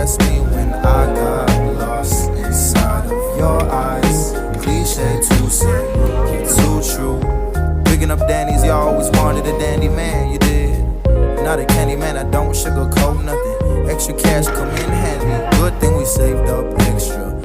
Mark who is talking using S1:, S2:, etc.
S1: past me when I got lost inside of your eyes. Cliche to say, too true. Picking up Danny's, you always wanted a dandy man, you did. Not a candy man, I don't sugarcoat nothing. Extra cash come in handy. Good thing we saved up extra.